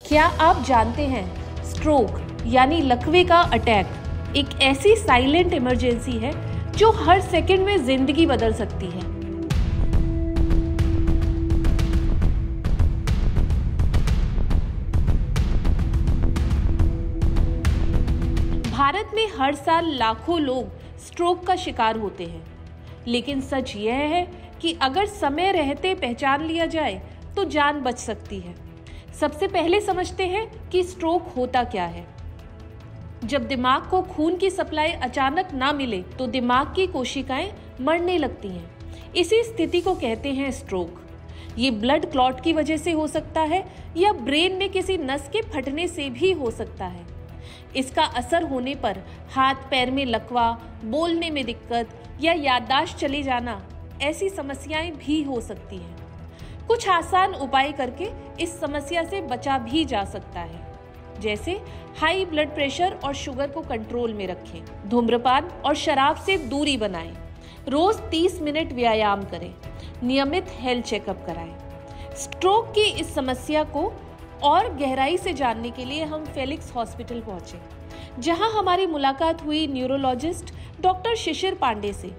क्या आप जानते हैं स्ट्रोक यानी लकवे का अटैक एक ऐसी साइलेंट इमरजेंसी है जो हर सेकंड में जिंदगी बदल सकती है। भारत में हर साल लाखों लोग स्ट्रोक का शिकार होते हैं, लेकिन सच यह है कि अगर समय रहते पहचान लिया जाए तो जान बच सकती है। सबसे पहले समझते हैं कि स्ट्रोक होता क्या है। जब दिमाग को खून की सप्लाई अचानक ना मिले तो दिमाग की कोशिकाएं मरने लगती हैं। इसी स्थिति को कहते हैं स्ट्रोक। ये ब्लड क्लॉट की वजह से हो सकता है या ब्रेन में किसी नस के फटने से भी हो सकता है। इसका असर होने पर हाथ पैर में लकवा, बोलने में दिक्कत या याददाश्त चले जाना, ऐसी समस्याएं भी हो सकती हैं। कुछ आसान उपाय करके इस समस्या से बचा भी जा सकता है, जैसे हाई ब्लड प्रेशर और शुगर को कंट्रोल में रखें, धूम्रपान और शराब से दूरी बनाएं, रोज 30 मिनट व्यायाम करें, नियमित हेल्थ चेकअप कराएं। स्ट्रोक की इस समस्या को और गहराई से जानने के लिए हम फेलिक्स हॉस्पिटल पहुंचे, जहां हमारी मुलाकात हुई न्यूरोलॉजिस्ट डॉक्टर शिशिर पांडे से,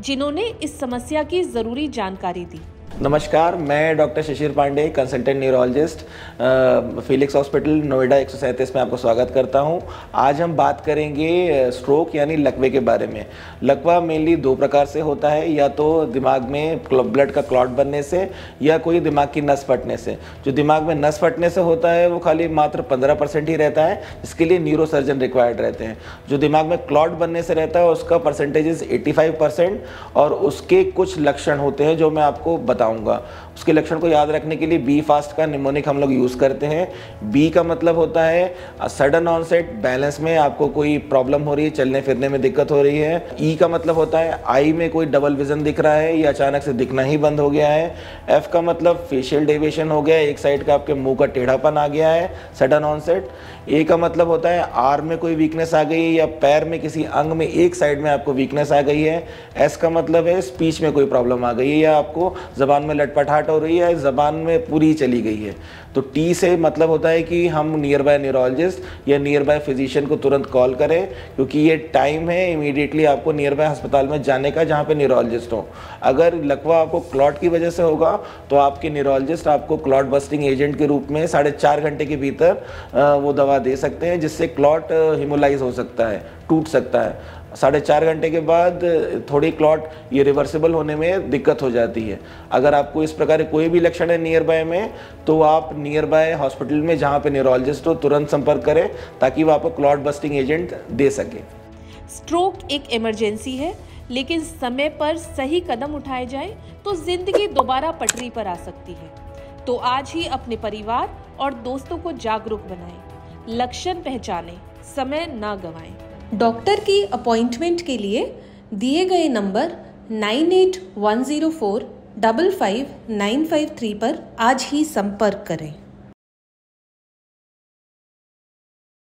जिन्होंने इस समस्या की जरूरी जानकारी दी। नमस्कार, मैं doctor Shishir Pandey, consultant neurologist, Felix hospital Noida 137 में आपको स्वागत करता हूं। आज हम बात करेंगे स्ट्रोक यानी लकवे के बारे में। लकवा मेनली दो प्रकार से होता है, या तो दिमाग में ब्लड का क्लॉट बनने से या कोई दिमाग की नस फटने से। जो दिमाग में नस फटने से होता है वो खाली मात्र 15% ही रहता है, इसके लिए न्यूरोसर्जन रिक्वायर्ड रहते हैं। जो दिमाग में क्लॉट बनने से रहता है उसका परसेंटेज 85%, और उसके कुछ लक्षण होते हैं जो मैं आपको बताऊंगा। उसके लक्षण को याद रखने के लिए बी फास्ट का निमोनिक हम लोग यूज करते हैं। बी का मतलब होता है सडन ऑनसेट, बैलेंस में आपको कोई प्रॉब्लम हो रही है, चलने फिरने में दिक्कत हो रही है। ई का मतलब होता है आई में कोई डबल विजन दिख रहा है या अचानक से दिखना ही बंद हो गया है। एफ का मतलब फेशियल डेविएशन हो गया है, एक साइड का आपके मुंह का टेढ़ापन आ गया है, सडन ऑनसेट। ए का मतलब होता है आर्म में कोई वीकनेस आ गई है या पैर में किसी अंग में एक साइड में आपको वीकनेस आ गई है। एस का मतलब है स्पीच में कोई प्रॉब्लम आ गई है या आपको जबान में लटपटाहट हो रही है, जबान में पूरी चली गई है। तो टी से मतलब होता है कि हम नियर बाय न्यूरोलॉजिस्ट या नियर बाय फिजिशियन को तुरंत कॉल करें, क्योंकि ये टाइम है इमीडिएटली आपको नियर बाय अस्पताल में जाने का जहाँ पे न्यूरोलॉजिस्ट हो। अगर लकवा आपको क्लॉट की वजह से होगा तो आपके न्यूरोलॉजिस्ट आपको क्लॉट बस्टिंग एजेंट के रूप में 4.5 घंटे के भीतर वो दवा दे सकते हैं, जिससे क्लॉट हिमोलाइज हो सकता है, टूट सकता है। 4.5 घंटे के बाद थोड़ी क्लॉट ये रिवर्सिबल होने में दिक्कत हो जाती है। अगर आपको इस प्रकार कोई भी लक्षण है नियर बाय में, तो आप नियर बाय हॉस्पिटल में जहाँ पे न्यूरोलॉजिस्ट हो तुरंत संपर्क करें, ताकि वो आपको क्लॉट बस्टिंग एजेंट दे सके। स्ट्रोक एक इमरजेंसी है, लेकिन समय पर सही कदम उठाए जाए तो जिंदगी दोबारा पटरी पर आ सकती है। तो आज ही अपने परिवार और दोस्तों को जागरूक बनाएं, लक्षण पहचानें, समय ना गंवाएं। डॉक्टर की अपॉइंटमेंट के लिए दिए गए नंबर 9810455953 पर आज ही संपर्क करें।